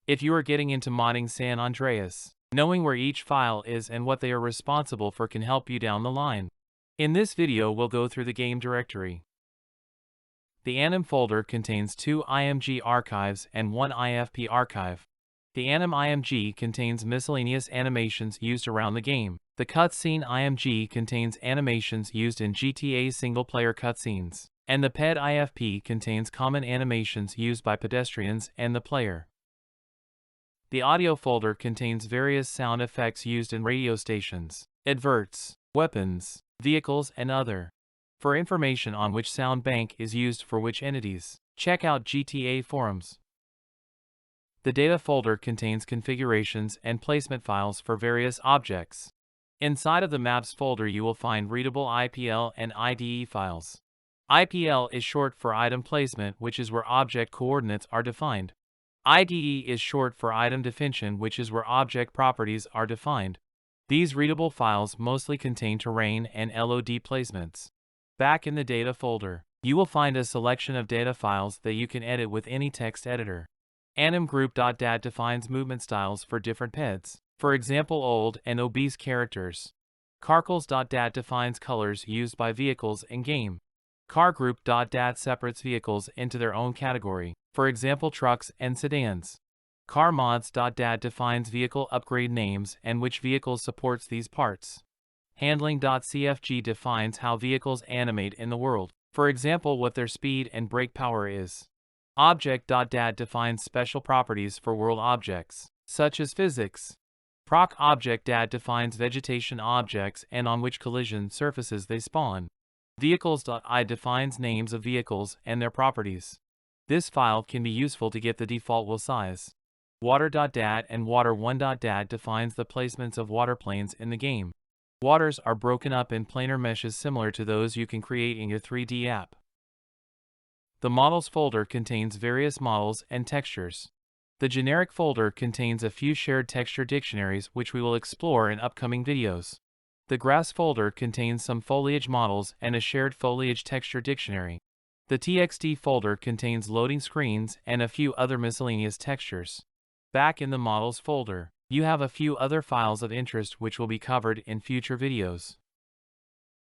If you are getting into modding San Andreas, knowing where each file is and what they are responsible for can help you down the line. In this video we'll go through the game directory. The anim folder contains 2 img archives and 1 ifp archive. The anim img contains miscellaneous animations used around the game. The cutscene img contains animations used in GTA single-player cutscenes. And the ped ifp contains common animations used by pedestrians and the player. The audio folder contains various sound effects used in radio stations, adverts, weapons, vehicles, and other. For information on which sound bank is used for which entities, check out GTA forums. The data folder contains configurations and placement files for various objects. Inside of the maps folder you will find readable IPL and IDE files. IPL is short for item placement, which is where object coordinates are defined. IDE is short for item definition, which is where object properties are defined. These readable files mostly contain terrain and LOD placements. Back in the data folder, you will find a selection of data files that you can edit with any text editor. animgroup.dat defines movement styles for different peds, for example old and obese characters. carcals.dat defines colors used by vehicles in-game. cargroup.dat separates vehicles into their own category, for example trucks and sedans. carmods.dat defines vehicle upgrade names and which vehicles supports these parts. handling.cfg defines how vehicles animate in the world, for example what their speed and brake power is. object.dat defines special properties for world objects, such as physics. proc.object.dat defines vegetation objects and on which collision surfaces they spawn. vehicles.i defines names of vehicles and their properties. This file can be useful to get the default wheel size. water.dat and water1.dat defines the placements of water planes in the game. Waters are broken up in planar meshes similar to those you can create in your 3D app. The models folder contains various models and textures. The generic folder contains a few shared texture dictionaries which we will explore in upcoming videos. The grass folder contains some foliage models and a shared foliage texture dictionary. The txt folder contains loading screens and a few other miscellaneous textures. Back in the models folder, you have a few other files of interest which will be covered in future videos.